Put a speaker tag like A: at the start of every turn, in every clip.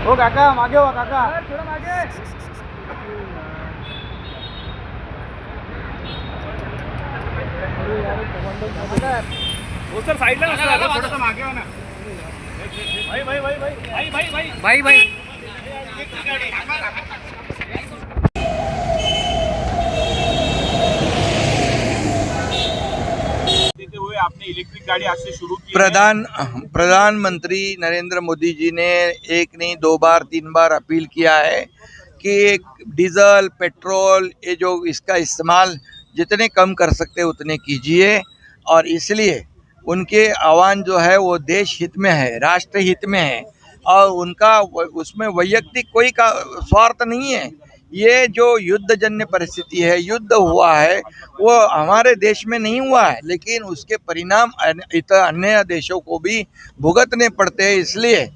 A: हो काका, मागे हो काका, थोडं मागे. हो सर, साईडला नका, थोडंसं मागे हो ना. भाई भाई भाई भाई भाई भाई भाई भाई भाई. देते हुए आपने इलेक्ट्रिक गाड़ी आज से शुरू की.
B: प्रधानमंत्री नरेंद्र मोदी जी ने एक नहीं, दो बार तीन बार अपील किया है कि डीजल पेट्रोल ये जो इसका इस्तेमाल जितने कम कर सकते उतने कीजिए। और इसलिए उनके आह्वान जो है वो देश हित में है, राष्ट्र हित में है, और उनका उसमें वैयक्तिक कोई का स्वार्थ नहीं है। ये जो युद्ध जन्य परिस्थिति है, युद्ध हुआ है, वो हमारे देश में नहीं हुआ है, लेकिन उसके परिणाम अन्य देशों को भी भुगतने पड़ते हैं। इसलिए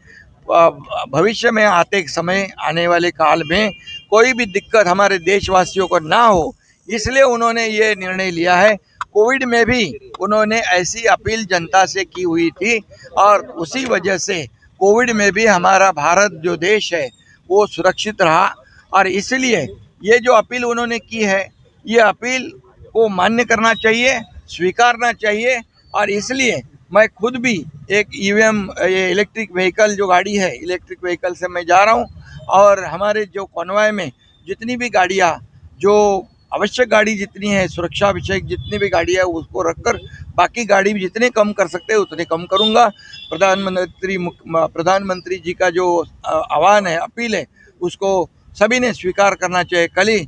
B: भविष्य में आने वाले काल में कोई भी दिक्कत हमारे देशवासियों को ना हो, इसलिए उन्होंने ये निर्णय लिया है। कोविड में भी उन्होंने ऐसी अपील जनता से की हुई थी, और उसी वजह से कोविड में भी हमारा भारत जो देश है वो सुरक्षित रहा। और इसलिए ये जो अपील उन्होंने की है, ये अपील को मान्य करना चाहिए, स्वीकारना चाहिए। और इसलिए मैं खुद भी एक ईवीएम, ये इलेक्ट्रिक व्हीकल जो गाड़ी है, इलेक्ट्रिक व्हीकल से मैं जा रहा हूँ। और हमारे जो कॉन्वॉय में जितनी भी गाड़ियाँ, जो आवश्यक गाड़ी जितनी है, सुरक्षा विषयक जितनी भी गाड़ी है, उसको रखकर बाकी गाड़ी भी जितने कम कर सकते हैं उतने कम करूँगा। प्रधानमंत्री जी का जो आह्वान है, अपील है, उसको सभी ने स्वीकार करना चाहिए। कल ही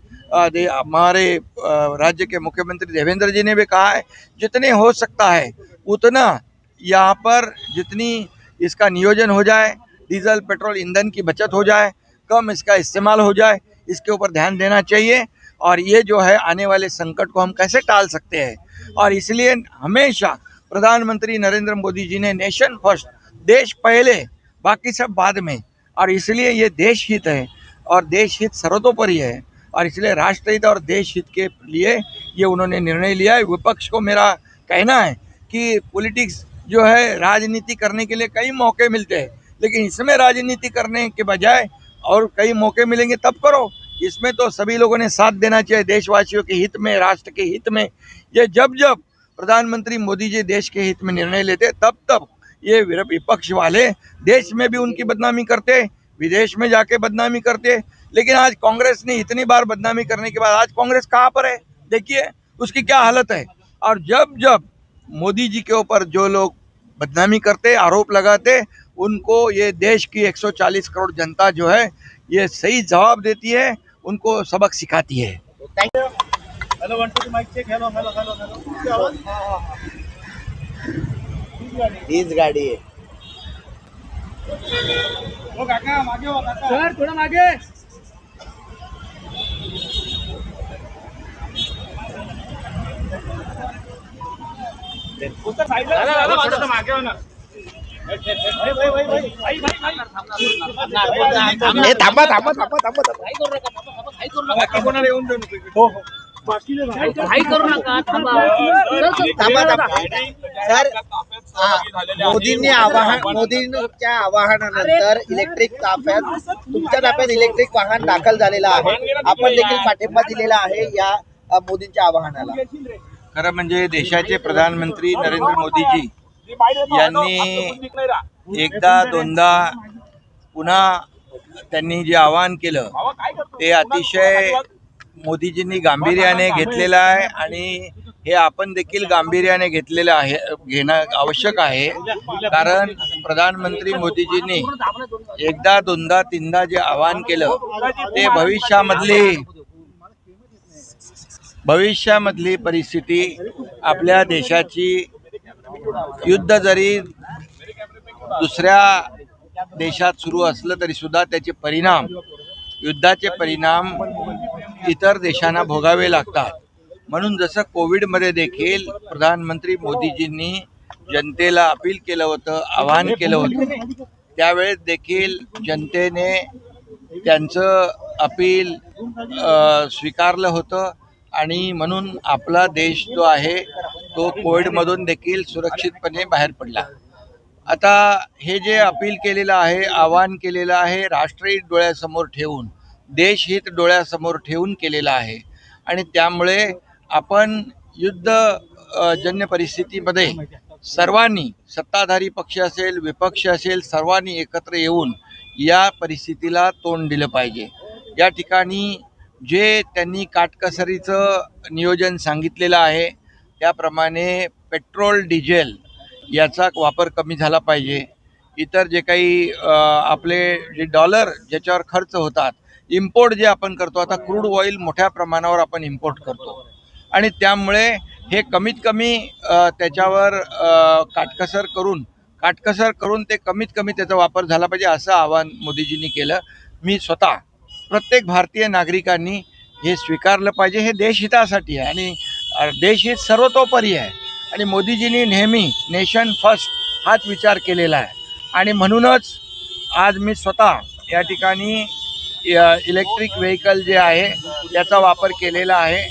B: हमारे राज्य के मुख्यमंत्री देवेंद्र जी ने भी कहा है, जितने हो सकता है उतना यहाँ पर जितनी इसका नियोजन हो जाए, डीजल पेट्रोल ईंधन की बचत हो जाए, कम इसका इस्तेमाल हो जाए, इसके ऊपर ध्यान देना चाहिए। और ये जो है आने वाले संकट को हम कैसे टाल सकते हैं। और इसलिए हमेशा प्रधानमंत्री नरेंद्र मोदी जी ने नेशन फर्स्ट, देश पहले बाकी सब बाद में, और इसलिए ये देश हित है और देश हित सर्वतोपरि है। और इसलिए राष्ट्र हित और देश हित के लिए ये उन्होंने निर्णय लिया है। विपक्ष को मेरा कहना है कि पॉलिटिक्स जो है, राजनीति करने के लिए कई मौके मिलते हैं, लेकिन इसमें राजनीति करने के बजाय और कई मौके मिलेंगे तब करो। इसमें तो सभी लोगों ने साथ देना चाहिए, देशवासियों के हित में, राष्ट्र के हित में। ये जब जब प्रधानमंत्री मोदी जी देश के हित में निर्णय लेते, तब तब ये विपक्ष वाले देश में भी उनकी बदनामी करते, विदेश में जाके बदनामी करते। लेकिन आज कांग्रेस ने इतनी बार बदनामी करने के बाद आज कांग्रेस कहाँ पर है, देखिए उसकी क्या हालत है। और जब जब मोदी जी के ऊपर जो लोग बदनामी करते, आरोप लगाते, उनको ये देश की 140 करोड़ जनता जो है ये सही जवाब देती है, उनको सबक सिखाती है।
A: Hello, 1 2 mic check. Hello hello hello hello.
C: हीच गाडी आहे.
A: हो काका, मागे हो काका, सर थोडं मागे. हो सर, साईडला थोडंसं मागे हो ना. भाई भाई भाई भाई भाई भाई.
C: हे थांबा थांबा थांबा थांबा
A: बाकी कोणाला येऊन देऊ नको इकडे. हो हो.
D: काही करू नका, थांबा.
C: थांबा थांबा. सर, मोदींच्या आवाहनानंतर इलेक्ट्रिक ताफ्यात, तुमच्या ताफ्यात इलेक्ट्रिक वाहन दाखल झालेला आहे. आपण देखील पाठिंबा दिलेला आहे या मोदींच्या आवाहनाला.
B: खरं म्हणजे देशाचे प्रधानमंत्री नरेंद्र मोदीजी यांनी एकदा दोनदा पुन्हा त्यांनी जे आवाहन केलं ते अतिशय मोदीजींनी गांभीर्याने घेतलेलं आहे, आणि हे आपण देखील गांभीर्याने घेतलेलं आहे, घेणं आवश्यक आहे. कारण प्रधानमंत्री मोदीजींनी एकदा दोनदा तीनदा जे आवाहन केलं ते भविष्यामधली परिस्थिती, आपल्या देशाची युद्ध जरी दुसऱ्या देशात सुरू असलं तरी सुद्धा त्याचे परिणाम, युद्धाचे परिणाम इतर देशांना भोगावे लागतात. म्हणून जसं कोविडमध्ये देखील प्रधानमंत्री मोदीजींनी जनतेला अपील केलं होतं, आवाहन केलं होतं, त्यावेळेस देखील जनतेने त्यांचं अपील स्वीकारलं होतं. आणि म्हणून आपला देश जो आहे तो कोविडमधून देखील सुरक्षितपणे बाहेर पडला. आता हे जे अपील केलेलं आहे, आवाहन केलेलं आहे, राष्ट्रहित डोळ्यासमोर ठेवून, देशहित डोळ्यासमोर ठेवून केलेलं आहे. आणि त्यामुळे आपण जन्य परिस्थितीमध्ये सर्वांनी, सत्ताधारी पक्ष असेल, विपक्ष असेल, सर्वांनी एकत्र येऊन या परिस्थितीला तोंड दिलं पाहिजे. या ठिकाणी जे त्यांनी काटकसरीचं नियोजन सांगितलेलं आहे त्याप्रमाणे पेट्रोल, डिझेल याचा वापर कमी झाला पाहिजे. इतर जे काही आपले जे डॉलर ज्याच्यावर खर्च होतात, इम्पोर्ट जे आपण करतो, आता क्रूड ऑइल मोठ्या प्रमाणावर आपण इम्पोर्ट करतो आणि त्यामुळे हे कमीत कमी त्याच्यावर काटकसर करून ते कमीत कमी त्याचा वापर झाला पाहिजे असं आवाहन मोदीजींनी केलं. मी स्वतः प्रत्येक भारतीय नागरिकांनी हे स्वीकारलं पाहिजे. हे देशहितासाठी आहे आणि देशहित सर्वतोपरी आहे आणि मोदीजींनी नेहमी नेशन फर्स्ट हाच विचार केलेला आहे आणि म्हणूनच आज मी स्वतः या ठिकाणी इलेक्ट्रिक व्हेकल जे आहे याचा वापर केलेला आहे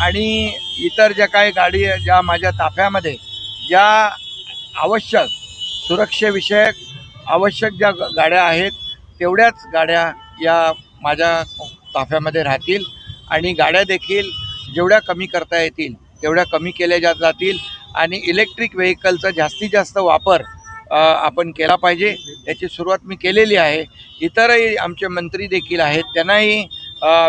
B: आणि इतर ज्या काही गाडी ज्या माझ्या ताफ्यामध्ये ज्या आवश्यक सुरक्षेविषयक आवश्यक ज्या गाड्या आहेत तेवढ्याच गाड्या या माझ्या ताफ्यामध्ये राहतील आणि गाड्या देखील जेवढ्या कमी करता येतील तेवढ्या कमी केल्या जातील आणि इलेक्ट्रिक व्हेकलचा जास्तीत जास्त वापर आपण केला पाहिजे. याची सुरुवात मी केलेली आहे. इतरही आमचे मंत्री देखील आहेत, त्यांनाही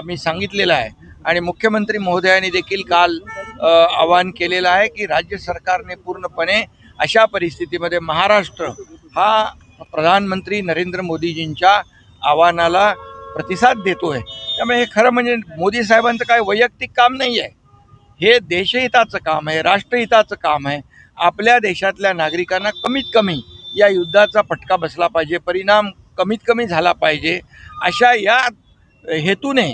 B: मी सांगितलेलं आहे आणि मुख्यमंत्री महोदयांनी देखील काल आवाहन केलेलं आहे की राज्य सरकारने पूर्णपणे अशा परिस्थितीमध्ये महाराष्ट्र हा प्रधानमंत्री नरेंद्र मोदीजींच्या आव्हानाला प्रतिसाद देतो आहे. त्यामुळे हे खरं म्हणजे मोदी साहेबांचं काय वैयक्तिक काम नाही आहे, हे देशहिताचं काम आहे, राष्ट्रहिताचं काम आहे. आपल्या देशातल्या नागरिकांना कमीत कमी या युद्धाचा फटका बसला पाहिजे, परिणाम कमीत कमी झाला पाहिजे, अशा या हेतूने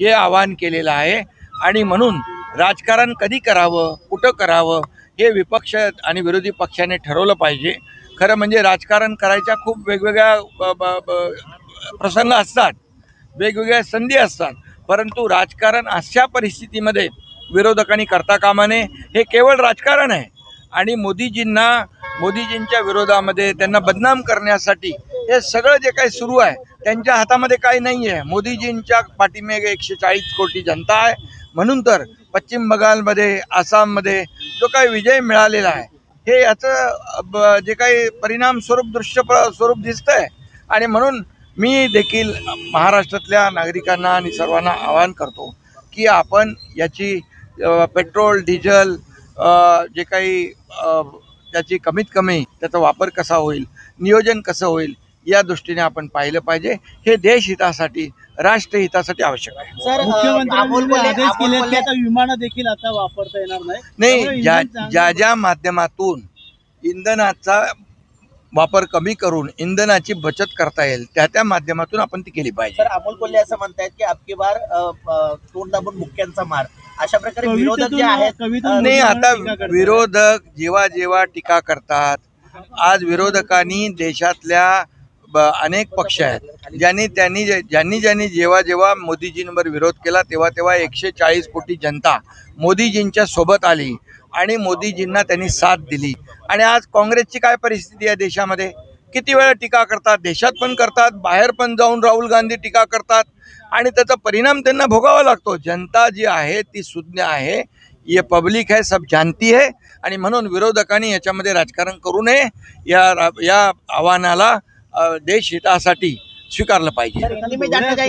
B: हे आवाहन केलेलं आहे. आणि म्हणून राजकारण कधी करावं, कुठं करावं हे विपक्ष आणि विरोधी पक्षाने ठरवलं पाहिजे. खरं म्हणजे राजकारण करायच्या खूप वेगवेगळ्या प्रसंग असतात, वेगवेगळ्या संधी असतात, परंतु राजकारण अशा परिस्थितीमध्ये विरोधकांनी करता कामा नये. हे केवळ राजकारण आहे आणि मोदीजींच्या विरोधामध्ये त्यांना बदनाम करण्यासाठी हे सगळं जे काही सुरू आहे त्यांच्या हातामध्ये काही नाही आहे. मोदीजींच्या पाठीमागे 140 कोटी जनता आहे. म्हणून तर पश्चिम बंगालमध्ये, आसाममध्ये जो काही विजय मिळालेला आहे हे याचं जे काही परिणाम दृश्य स्वरूप दिसतं आहे. आणि म्हणून मी देखील महाराष्ट्रातल्या नागरिकांना आणि सर्वांना आवाहन करतो की आपण याची पेट्रोल, डिझेल जे काही त्याची कमीत कमी त्याचा वापर कसा होईल, नियोजन कसं होईल या दृष्टीने आपण पाहिलं पाहिजे. हे देशहितासाठी, राष्ट्रहितासाठी आवश्यक आहे.
C: सर,
D: मुख्यमंत्र्यांनी आदेश केले की आता विमानं देखील आता वापरता येणार
B: नाही. ज्या माध्यमातून इंधनाचा वापर कमी करून इंधनाची बचत करता येईल त्या माध्यमातून आपण ती केली पाहिजे.
C: सर, अमोल कोल्हे असं म्हणतायत की अबकी बार तोंड दाबून मुख्यांचा मार, अशा प्रकारे विरोधक जे आहेत.
B: नाही, आता विरोधक जेव्हा टीका करतात, आज विरोधकांनी देशातल्या अनेक पक्ष आहेत ज्यांनी जेव्हा मोदीजींवर विरोध केला तेव्हा 140 कोटी जनता मोदीजींच्या सोबत आली आणि मोदीजींना त्यांनी साथ दिली. आणि आज काँग्रेसची काय परिस्थिती आहे देशामध्ये, किती वेळा टीका करतात, देशात पण करतात, बाहेर पण जाऊन राहुल गांधी टीका करतात आणि त्याचा परिणाम त्यांना भोगावा लागतो. जनता जी आहे ती सुज्ञ आहे, ये पब्लिक है, सब जानती है. आणि म्हणून विरोधकांनी याच्यामध्ये राजकारण करू नये. या आव्हानाला देशहितासाठी स्वीकारलं पाहिजे.